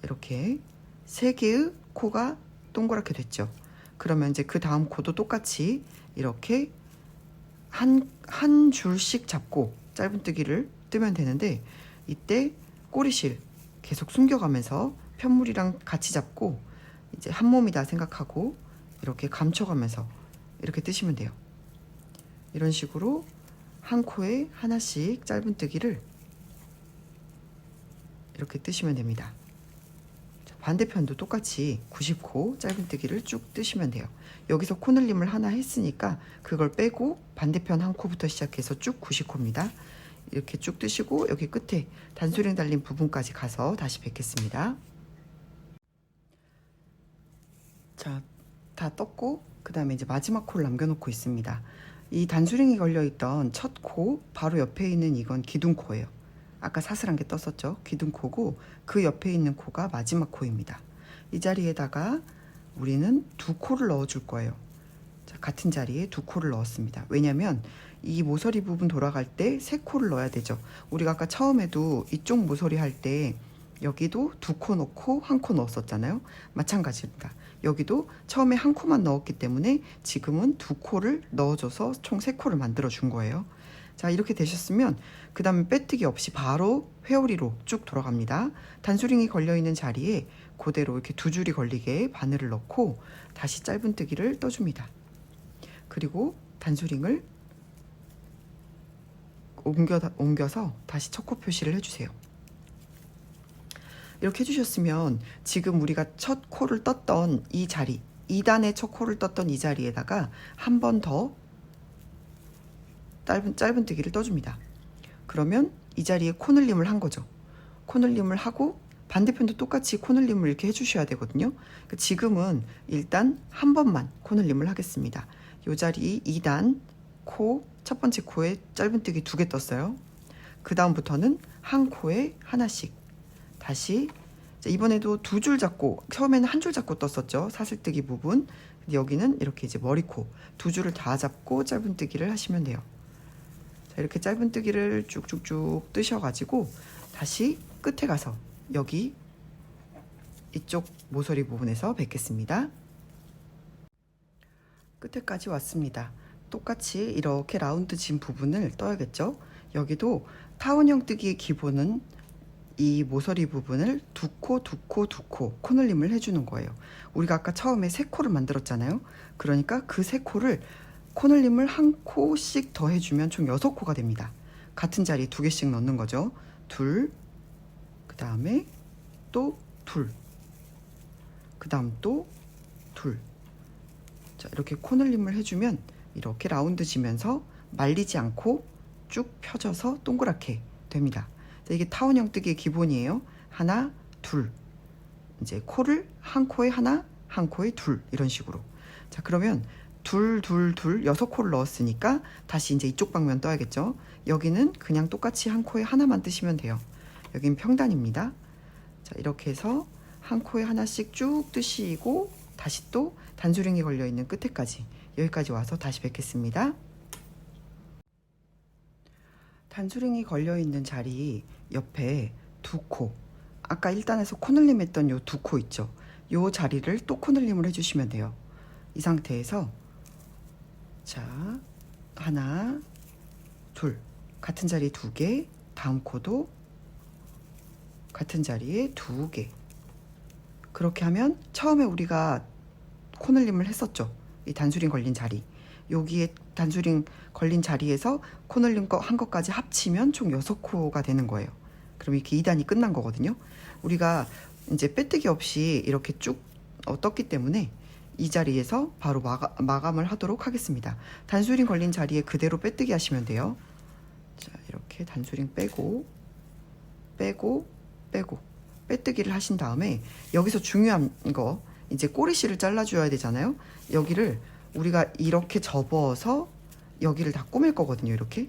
이렇게 3개의 코가 동그랗게 됐죠. 그러면 이제 그 다음 코도 똑같이 이렇게 한 줄씩 잡고 짧은뜨기를 뜨면 되는데 이때 꼬리실 계속 숨겨가면서 편물이랑 같이 잡고 이제 한 몸이다 생각하고 이렇게 감춰가면서 이렇게 뜨시면 돼요. 이런 식으로 한 코에 하나씩 짧은뜨기를 이렇게 뜨시면 됩니다. 반대편도 똑같이 90코 짧은뜨기를 쭉 뜨시면 돼요. 여기서 코늘림을 하나 했으니까 그걸 빼고 반대편 한 코부터 시작해서 쭉 90코입니다. 이렇게 쭉 뜨시고 여기 끝에 단수령 달린 부분까지 가서 다시 뵙겠습니다. 자, 다 떴고 그 다음에 이제 마지막 코를 남겨놓고 있습니다. 이 단수령이 걸려있던 첫 코 바로 옆에 있는 이건 기둥코예요. 아까 사슬한 게 떴었죠. 기둥코고 그 옆에 있는 코가 마지막 코입니다. 이 자리에다가 우리는 2코를 넣어줄 거예요. 자, 같은 자리에 2코를 넣었습니다. 왜냐면 이 모서리 부분 돌아갈 때 3코를 넣어야 되죠. 우리가 아까 처음에도 이쪽 모서리 할 때 여기도 2코 넣고 1코 넣었었잖아요. 마찬가지입니다. 여기도 처음에 1코만 넣었기 때문에 지금은 2코를 넣어줘서 총 3코를 만들어 준 거예요. 자, 이렇게 되셨으면 그 다음에 빼뜨기 없이 바로 회오리로 쭉 돌아갑니다. 단수링이 걸려있는 자리에 그대로 이렇게 2줄이 걸리게 바늘을 넣고 다시 짧은뜨기를 떠줍니다. 그리고 단수링을 옮겨서 다시 첫 코 표시를 해주세요. 이렇게 해주셨으면 지금 우리가 첫 코를 떴던 이 자리, 2단의 첫 코를 떴던 이 자리에다가 한 번 더 짧은뜨기를 떠줍니다. 그러면 이 자리에 코늘림을 한 거죠. 코늘림을 하고 반대편도 똑같이 코늘림을 이렇게 해주셔야 되거든요. 지금은 일단 한 번만 코늘림을 하겠습니다. 이 자리 2단 코, 첫 번째 코에 짧은뜨기 2개 떴어요. 그 다음부터는 한 코에 하나씩 다시, 이번에도 2줄 잡고, 처음에는 한 줄 잡고 떴었죠. 사슬뜨기 부분. 여기는 이렇게 이제 머리코 2줄을 다 잡고 짧은뜨기를 하시면 돼요. 자, 이렇게 짧은뜨기를 쭉쭉쭉 뜨셔가지고 다시 끝에 가서 여기 이쪽 모서리 부분에서 뵙겠습니다. 끝에까지 왔습니다. 똑같이 이렇게 라운드 진 부분을 떠야겠죠. 여기도 타원형 뜨기의 기본은 이 모서리 부분을 2코, 2코, 2코 코늘림을 해주는 거예요. 우리가 아까 처음에 3코를 만들었잖아요. 그러니까 그 3코를 코늘림을 한 코씩 더 해주면 총 6코가 됩니다. 같은 자리에 2개씩 넣는 거죠. 둘, 그 다음에 또 둘, 그 다음 또 둘. 자, 이렇게 코늘림을 해주면 이렇게 라운드 지면서 말리지 않고 쭉 펴져서 동그랗게 됩니다. 자, 이게 타원형 뜨기의 기본이에요. 하나, 둘. 이제 코를 한 코에 하나, 한 코에 둘, 이런 식으로. 자, 그러면 둘, 둘, 둘, 6코를 넣었으니까 다시 이제 이쪽 방면 떠야겠죠. 여기는 그냥 똑같이 한 코에 하나만 뜨시면 돼요. 여긴 평단입니다. 자, 이렇게 해서 한 코에 하나씩 쭉 뜨시고 다시 또 단수링이 걸려 있는 끝에까지, 여기까지 와서 다시 뵙겠습니다. 단수링이 걸려 있는 자리 옆에 2코, 아까 1단에서 코늘림 했던 요 2코 있죠. 요 자리를 또 코늘림을 해주시면 돼요. 이 상태에서 자, 하나, 둘, 같은 자리에 2개, 다음 코도 같은 자리에 2개. 그렇게 하면 처음에 우리가 코늘림을 했었죠. 이 단수링 걸린 자리, 여기에 단수링 걸린 자리에서 코늘림 한 것까지 합치면 총 6코가 되는 거예요. 그럼 이렇게 2단이 끝난 거거든요. 우리가 이제 빼뜨기 없이 이렇게 쭉 떴기 때문에 이 자리에서 바로 마감을 하도록 하겠습니다. 단수링 걸린 자리에 그대로 빼뜨기 하시면 돼요. 자, 이렇게 단수링 빼고 빼고 빼고 빼뜨기를 하신 다음에 여기서 중요한 거, 이제 꼬리실을 잘라줘야 되잖아요. 여기를 우리가 이렇게 접어서 여기를 다 꼬맬 거거든요. 이렇게.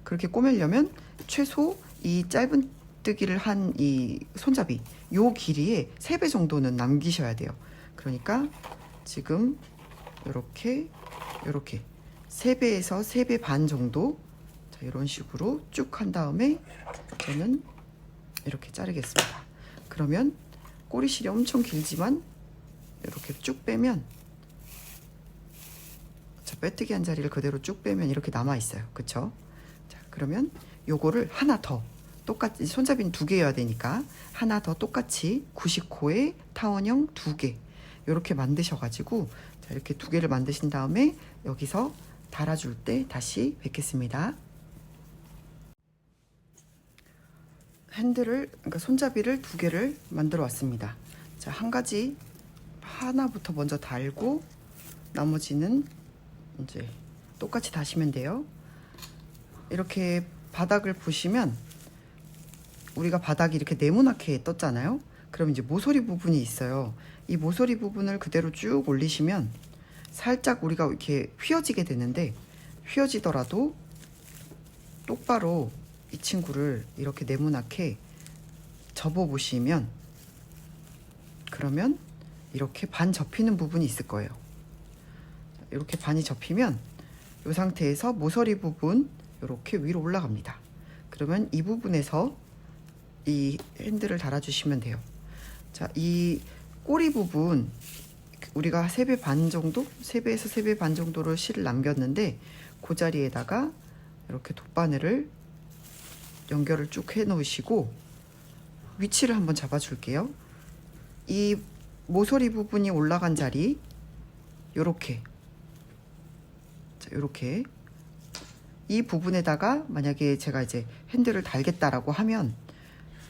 그렇게 꼬매려면 최소 이 짧은뜨기를 한 이 손잡이 요 길이의 3배 정도는 남기셔야 돼요. 그러니까 지금 이렇게 3배에서 3배 반 정도, 자, 이런 식으로 쭉 한 다음에 저는 이렇게 자르겠습니다. 그러면 꼬리실이 엄청 길지만 이렇게 쭉 빼면, 자, 빼뜨기 한 자리를 그대로 쭉 빼면 이렇게 남아 있어요. 그쵸? 자, 그러면 요거를 하나 더 똑같이, 손잡이는 2개여야 되니까 하나 더 똑같이 90코에 타원형 2개 이렇게 만드셔가지고, 자, 이렇게 2개를 만드신 다음에 여기서 달아줄 때 다시 뵙겠습니다. 핸들을, 그러니까 손잡이를 2개를 만들어 왔습니다. 자, 한 가지 하나부터 먼저 달고 나머지는 이제 똑같이 다시면 돼요. 이렇게 바닥을 보시면 우리가 바닥이 이렇게 네모나게 떴잖아요. 그럼 이제 모서리 부분이 있어요. 이 모서리 부분을 그대로 쭉 올리시면 살짝 우리가 이렇게 휘어지게 되는데, 휘어지더라도 똑바로 이 친구를 이렇게 네모나게 접어 보시면, 그러면 이렇게 반 접히는 부분이 있을 거예요. 이렇게 반이 접히면 이 상태에서 모서리 부분 이렇게 위로 올라갑니다. 그러면 이 부분에서 이 핸들을 달아주시면 돼요. 자, 이 꼬리 부분 우리가 3배 반 정도? 3배에서 3배 반 정도를 실을 남겼는데 그 자리에다가 이렇게 돗바늘을 연결을 쭉 해 놓으시고 위치를 한번 잡아 줄게요. 이 모서리 부분이 올라간 자리 요렇게, 자, 요렇게 이 부분에다가 만약에 제가 이제 핸들을 달겠다라고 하면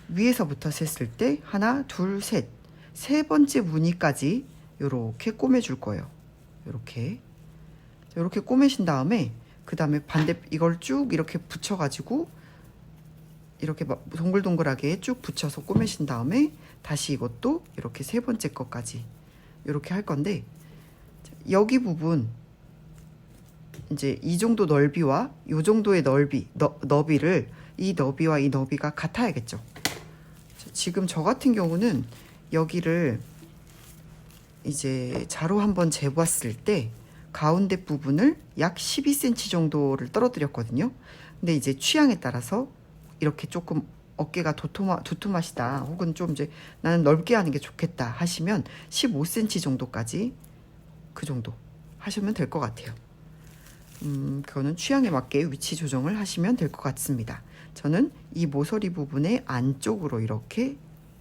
위에서부터 셌을 때 하나, 둘, 셋, 세 번째 무늬까지 요렇게 꼬매줄 거예요. 요렇게 꼬매신 다음에 그 다음에 반대 이걸 쭉 이렇게 붙여가지고 이렇게 동글동글하게 쭉 붙여서 꼬매신 다음에 다시 이것도 이렇게 세 번째 것까지 이렇게 할 건데, 여기 부분 이제 이 정도 넓이와 이 정도의 너비를 이 너비와 이 너비가 같아야겠죠. 지금 저 같은 경우는 여기를 이제 자로 한번 재봤을 때 가운데 부분을 약 12cm 정도를 떨어뜨렸거든요. 근데 이제 취향에 따라서 이렇게 조금 어깨가 두툼하시다 혹은 좀 이제 나는 넓게 하는 게 좋겠다 하시면 15cm 정도까지 그 정도 하시면 될 것 같아요. 그거는 취향에 맞게 위치 조정을 하시면 될 것 같습니다. 저는 이 모서리 부분의 안쪽으로 이렇게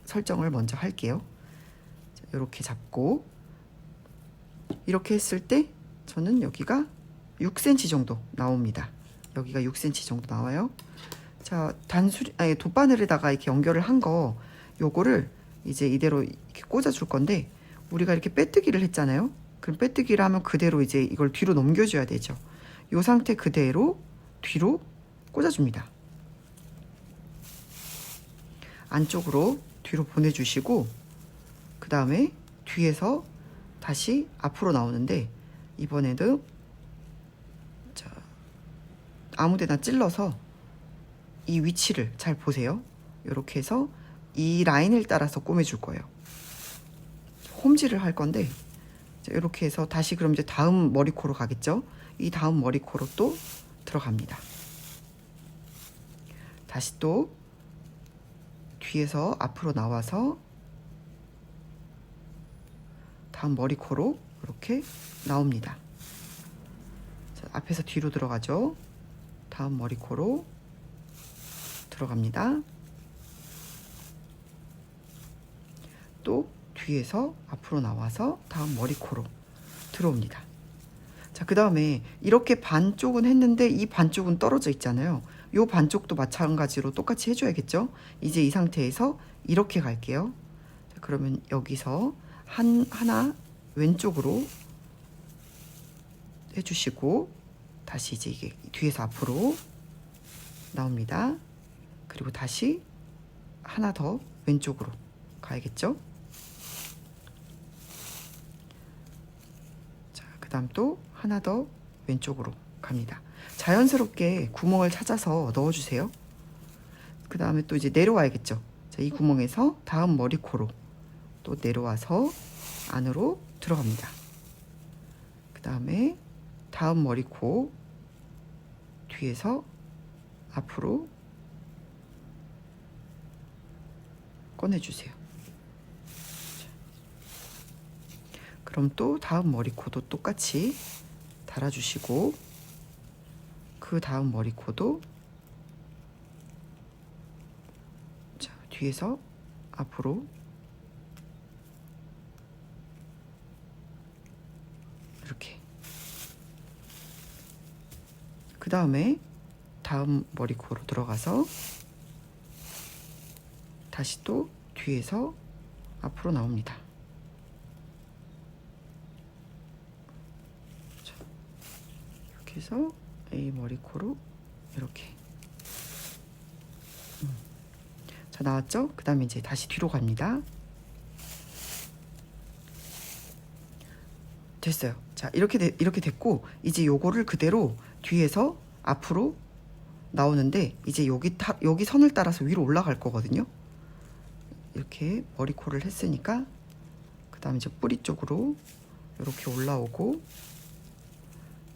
설정을 먼저 할게요. 이렇게 잡고 이렇게 했을 때 저는 여기가 6cm 정도 나옵니다. 여기가 6cm 정도 나와요. 자, 돗바늘에다가 이렇게 연결을 한 거 요거를 이제 이대로 이렇게 꽂아 줄 건데, 우리가 이렇게 빼뜨기를 했잖아요. 그럼 빼뜨기를 하면 그대로 이제 이걸 뒤로 넘겨줘야 되죠. 요 상태 그대로 뒤로 꽂아줍니다. 안쪽으로 뒤로 보내주시고 그 다음에 뒤에서 다시 앞으로 나오는데, 이번에도 자, 아무데나 찔러서 이 위치를 잘 보세요. 이렇게 해서 이 라인을 따라서 꼬매줄 거예요. 홈질을 할 건데, 이렇게 해서 다시 그럼 이제 다음 머리코로 가겠죠. 이 다음 머리코로 또 들어갑니다. 다시 또 뒤에서 앞으로 나와서 다음 머리코로 이렇게 나옵니다. 자, 앞에서 뒤로 들어가죠. 다음 머리코로 들어갑니다. 또 뒤에서 앞으로 나와서 다음 머리코로 들어옵니다. 자, 그 다음에 이렇게 반쪽은 했는데 이 반쪽은 떨어져 있잖아요. 요 반쪽도 마찬가지로 똑같이 해줘야겠죠. 이제 이 상태에서 이렇게 갈게요. 자, 그러면 여기서 하나 왼쪽으로 해주시고 다시 이제 이게 뒤에서 앞으로 나옵니다. 그리고 다시 하나 더 왼쪽으로 가야겠죠. 자, 그 다음 또 하나 더 왼쪽으로 갑니다. 자연스럽게 구멍을 찾아서 넣어주세요. 그 다음에 또 이제 내려와야겠죠. 자, 이 구멍에서 다음 머리코로 또 내려와서 안으로 들어갑니다. 그 다음에 다음 머리코 뒤에서 앞으로 꺼내주세요. 그럼 또 다음 머리코도 똑같이 달아주시고 그 다음 머리코도 자, 뒤에서 앞으로 이렇게, 그 다음에 다음 머리코로 들어가서 다시 또 뒤에서 앞으로 나옵니다. 자, 이렇게 해서 A 머리코로 이렇게 자, 나왔죠? 그 다음에 이제 다시 뒤로 갑니다. 됐어요. 자, 이렇게 됐고 이제 요거를 그대로 뒤에서 앞으로 나오는데, 이제 여기 선을 따라서 위로 올라갈 거거든요. 이렇게 머리코를 했으니까 그 다음에 이제 뿌리 쪽으로 이렇게 올라오고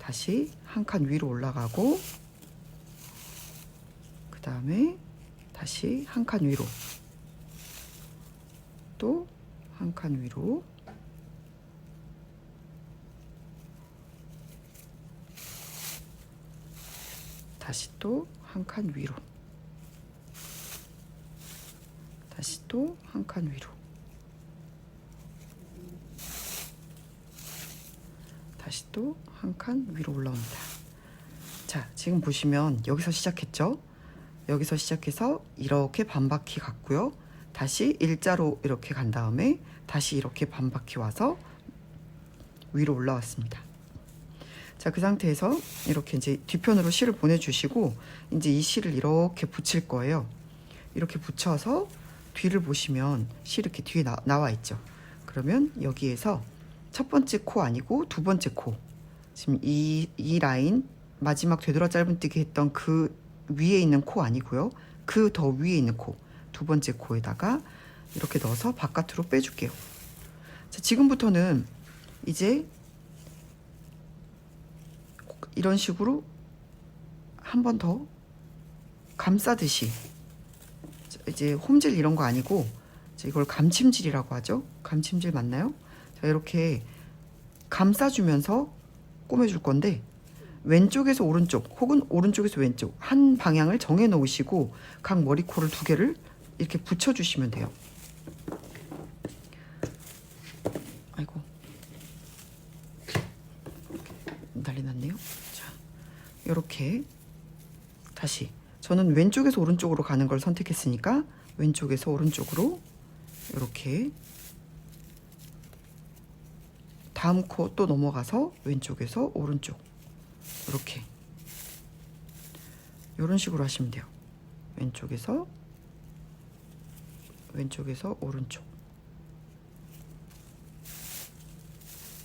다시 한 칸 위로 올라가고, 그 다음에 다시 한 칸 위로, 또 한 칸 위로, 다시 또 한 칸 위로, 다시 또 한 칸 위로, 다시 또 한 칸 위로 올라옵니다. 자, 지금 보시면 여기서 시작했죠? 여기서 시작해서 이렇게 반바퀴 갔고요. 다시 일자로 이렇게 간 다음에 다시 이렇게 반바퀴 와서 위로 올라왔습니다. 자, 그 상태에서 이렇게 이제 뒤편으로 실을 보내주시고, 이제 이 실을 이렇게 붙일 거예요. 이렇게 붙여서 뒤를 보시면 실 이렇게 뒤에 나와 있죠. 그러면 여기에서 첫 번째 코 아니고 두 번째 코, 지금 이 라인 마지막 되돌아 짧은뜨기 했던 그 위에 있는 코 아니고요. 그 더 위에 있는 코, 두 번째 코에다가 이렇게 넣어서 바깥으로 빼줄게요. 자, 지금부터는 이제 이런 식으로 한 번 더 감싸듯이, 이제 홈질 이런 거 아니고 이걸 감침질이라고 하죠. 감침질 맞나요? 자, 이렇게 감싸주면서 꼬매줄 건데, 왼쪽에서 오른쪽 혹은 오른쪽에서 왼쪽 한 방향을 정해 놓으시고 각 머리코를 두 개를 이렇게 붙여주시면 돼요. 아이고, 난리 났네요. 자, 이렇게 다시, 저는 왼쪽에서 오른쪽으로 가는 걸 선택했으니까 왼쪽에서 오른쪽으로 이렇게, 다음 코 또 넘어가서 왼쪽에서 오른쪽, 이렇게 이런 식으로 하시면 돼요. 왼쪽에서 오른쪽.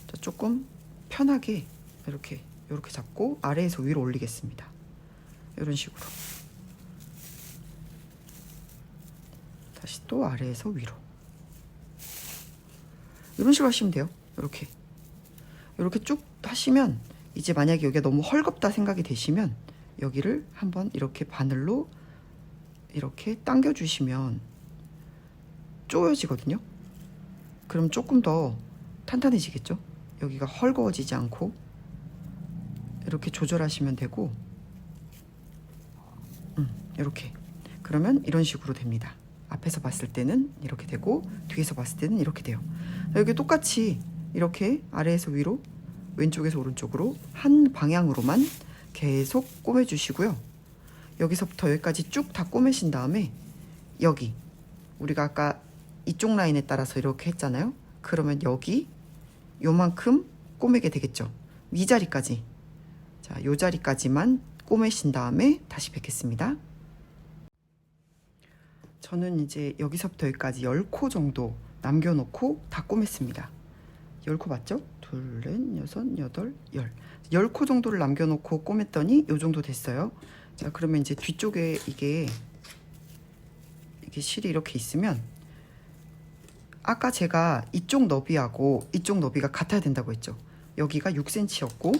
자, 조금 편하게 이렇게 잡고 아래에서 위로 올리겠습니다. 이런 식으로. 다시 또 아래에서 위로. 이런 식으로 하시면 돼요. 이렇게 쭉 하시면, 이제 만약에 여기가 너무 헐겁다 생각이 되시면 여기를 한번 이렇게 바늘로 이렇게 당겨 주시면 조여지거든요. 그럼 조금 더 탄탄해지겠죠. 여기가 헐거워지지 않고 이렇게 조절하시면 되고, 이렇게, 그러면 이런 식으로 됩니다. 앞에서 봤을 때는 이렇게 되고 뒤에서 봤을 때는 이렇게 돼요. 여기 똑같이 이렇게 아래에서 위로, 왼쪽에서 오른쪽으로 한 방향으로만 계속 꼬매 주시고요. 여기서부터 여기까지 쭉 다 꼬매신 다음에, 여기 우리가 아까 이쪽 라인에 따라서 이렇게 했잖아요. 그러면 여기 요만큼 꼬매게 되겠죠. 위자리까지. 자, 요 자리까지만 꼬매신 다음에 다시 뵙겠습니다. 저는 이제 여기서부터 여기까지 10코 정도 남겨놓고 다 꼬맸습니다. 10코 맞죠? 둘, 넷, 여섯, 여덟, 10코 정도를 남겨놓고 꼬맸더니 요 정도 됐어요. 자, 그러면 이제 뒤쪽에 이게 실이 이렇게 있으면, 아까 제가 이쪽 너비하고 이쪽 너비가 같아야 된다고 했죠. 여기가 6cm였고,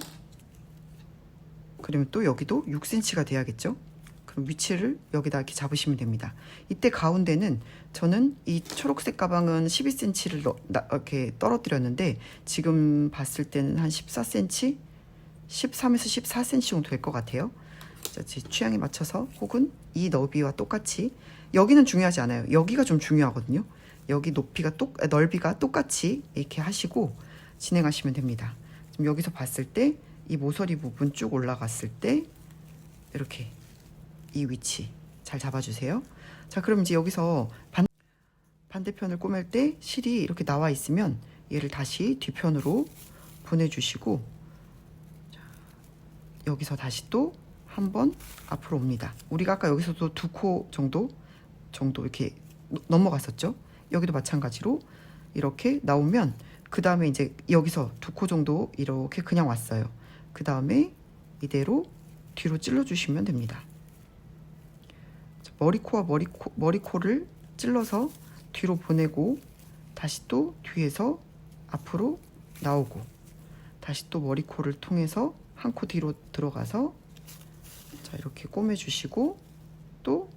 그러면 또 여기도 6cm가 돼야겠죠. 그럼 위치를 여기다 이렇게 잡으시면 됩니다. 이때 가운데는, 저는 이 초록색 가방은 12cm를 이렇게 떨어뜨렸는데, 지금 봤을 때는 한 14cm, 13에서 14cm 정도 될 것 같아요. 자, 제 취향에 맞춰서, 혹은 이 너비와 똑같이, 여기는 중요하지 않아요. 여기가 좀 중요하거든요. 여기 넓이가 똑같이 이렇게 하시고 진행하시면 됩니다. 지금 여기서 봤을 때 이 모서리 부분 쭉 올라갔을 때 이렇게 이 위치 잘 잡아주세요. 자, 그럼 이제 여기서 반대편을 꼬맬 때 실이 이렇게 나와 있으면 얘를 다시 뒤편으로 보내주시고, 자, 여기서 다시 또 한번 앞으로 옵니다. 우리가 아까 여기서도 2코 정도 이렇게 넘어갔었죠. 여기도 마찬가지로 이렇게 나오면, 그 다음에 이제 여기서 2코 정도 이렇게 그냥 왔어요. 그 다음에 이대로 뒤로 찔러 주시면 됩니다. 머리코와 머리코를 찔러서 뒤로 보내고, 다시 또 뒤에서 앞으로 나오고, 다시 또 머리코를 통해서 한 코 뒤로 들어가서 자 이렇게 꼬매주시고 또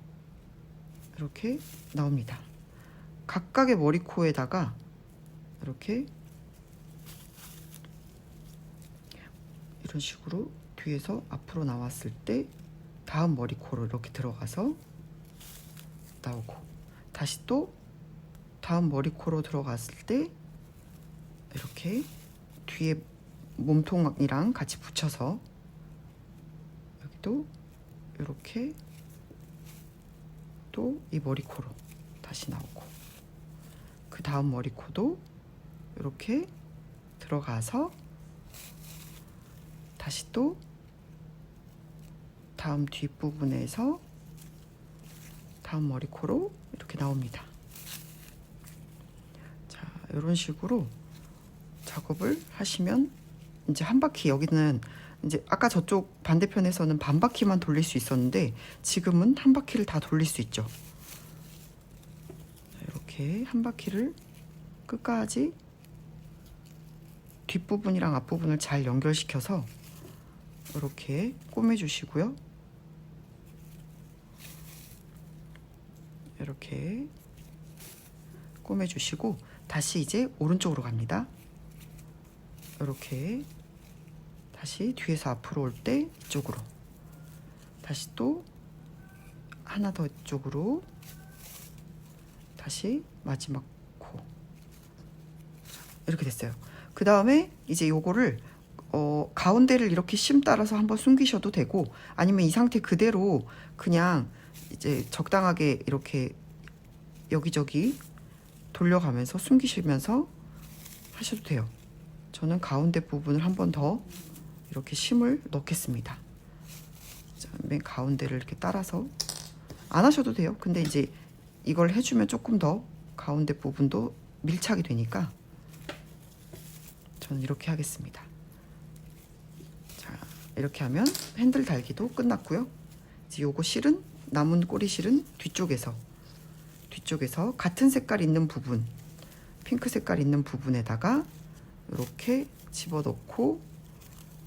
이렇게 나옵니다. 각각의 머리코에다가 이렇게 이런 식으로 뒤에서 앞으로 나왔을 때 다음 머리코로 이렇게 들어가서 나오고, 다시 또 다음 머리코로 들어갔을 때 이렇게 뒤에 몸통이랑 같이 붙여서 여기도 이렇게 또 이 머리코로 다시 나오고, 그 다음 머리코도 이렇게 들어가서 다시 또 다음 뒷부분에서 다음 머리코로 이렇게 나옵니다. 자, 이런 식으로 작업을 하시면 이제 한 바퀴, 여기는 이제 아까 저쪽 반대편에서는 반 바퀴만 돌릴 수 있었는데 지금은 한 바퀴를 다 돌릴 수 있죠. 이렇게 한 바퀴를 끝까지 뒷부분이랑 앞부분을 잘 연결시켜서 이렇게 꼬매주시고요. 이렇게 꼬매주시고 다시 이제 오른쪽으로 갑니다. 이렇게 다시 뒤에서 앞으로 올 때 이쪽으로, 다시 또 하나 더 이쪽으로, 다시 마지막 코. 이렇게 됐어요. 그 다음에 이제 요거를 가운데를 이렇게 심 따라서 한번 숨기셔도 되고, 아니면 이 상태 그대로 그냥 이제 적당하게 이렇게 여기저기 돌려가면서 숨기시면서 하셔도 돼요. 저는 가운데 부분을 한 번 더 이렇게 심을 넣겠습니다. 자, 맨 가운데를 이렇게 따라서, 안 하셔도 돼요. 근데 이제 이걸 해주면 조금 더 가운데 부분도 밀착이 되니까 저는 이렇게 하겠습니다. 자, 이렇게 하면 핸들 달기도 끝났고요. 이제 요거 실은, 남은 꼬리 실은 뒤쪽에서 같은 색깔 있는 부분, 핑크 색깔 있는 부분에다가 이렇게 집어넣고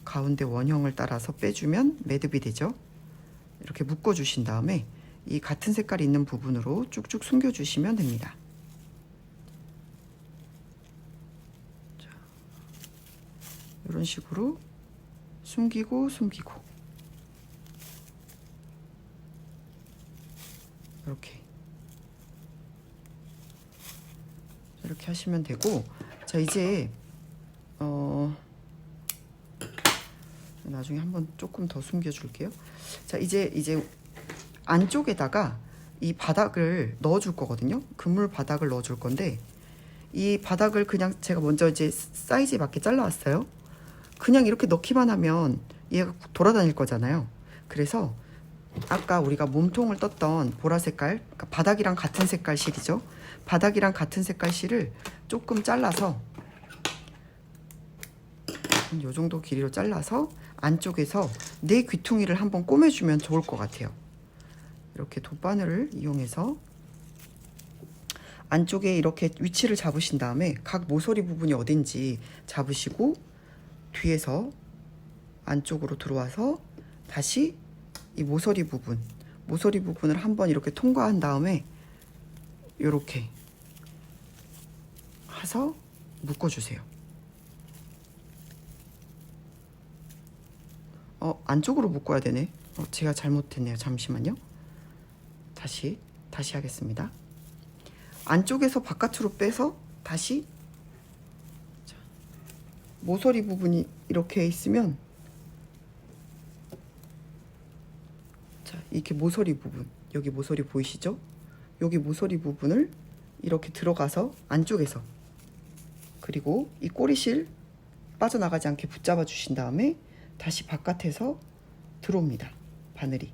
가운데 원형을 따라서 빼주면 매듭이 되죠. 이렇게 묶어주신 다음에 이 같은 색깔 있는 부분으로 쭉쭉 숨겨주시면 됩니다. 자, 이런 식으로 숨기고 이렇게 하시면 되고, 자 이제 나중에 한번 조금 더 숨겨 줄게요. 자 이제 안쪽에다가 이 바닥을 넣어 줄 거거든요. 그물 바닥을 넣어 줄 건데, 이 바닥을 그냥 제가 먼저 이제 사이즈에 맞게 잘라왔어요. 그냥 이렇게 넣기만 하면 얘가 돌아다닐 거잖아요. 그래서 아까 우리가 몸통을 떴던 보라 색깔, 그러니까 바닥이랑 같은 색깔 실이죠. 바닥이랑 같은 색깔 실을 조금 잘라서, 이 정도 길이로 잘라서 안쪽에서 내 귀퉁이를 한번 꼬매주면 좋을 것 같아요. 이렇게 돗바늘을 이용해서 안쪽에 이렇게 위치를 잡으신 다음에 각 모서리 부분이 어딘지 잡으시고, 뒤에서 안쪽으로 들어와서 다시 이 모서리 부분을 한번 이렇게 통과한 다음에 이렇게 해서 묶어주세요. 안쪽으로 묶어야 되네. 제가 잘못했네요. 잠시만요. 다시 하겠습니다. 안쪽에서 바깥으로 빼서 다시, 자, 모서리 부분이 이렇게 있으면, 자 이렇게 모서리 부분, 여기 모서리 보이시죠? 여기 모서리 부분을 이렇게 들어가서 안쪽에서, 그리고 이 꼬리실 빠져나가지 않게 붙잡아 주신 다음에 다시 바깥에서 들어옵니다. 바늘이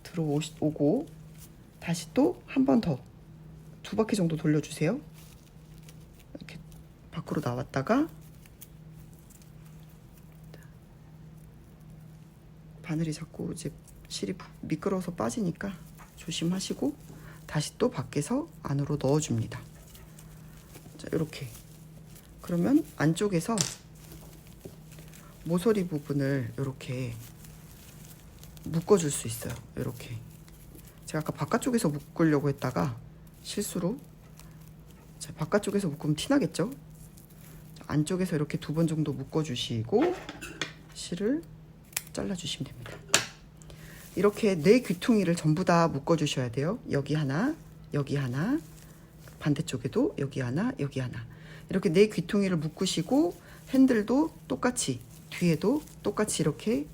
들어오고 다시 또 한 번 더 2바퀴 정도 돌려주세요. 이렇게 밖으로 나왔다가 바늘이 자꾸 이제 실이 미끄러워서 빠지니까 조심하시고 다시 또 밖에서 안으로 넣어줍니다. 자, 이렇게. 그러면 안쪽에서 모서리 부분을 이렇게 묶어줄 수 있어요. 이렇게 제가 아까 바깥쪽에서 묶으려고 했다가 실수로, 자, 바깥쪽에서 묶으면 티나겠죠? 안쪽에서 이렇게 2번 정도 묶어주시고 실을 잘라주시면 됩니다. 이렇게 4 귀퉁이를 전부 다 묶어주셔야 돼요. 여기 하나, 여기 하나, 반대쪽에도 여기 하나, 여기 하나. 이렇게 4 귀퉁이를 묶으시고 핸들도 똑같이, 뒤에도 똑같이 이렇게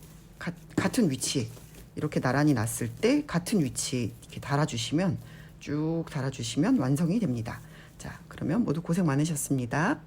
같은 위치에 이렇게 나란히 놨을 때 같은 위치에 이렇게 달아주시면, 쭉 달아주시면 완성이 됩니다. 자, 그러면 모두 고생 많으셨습니다.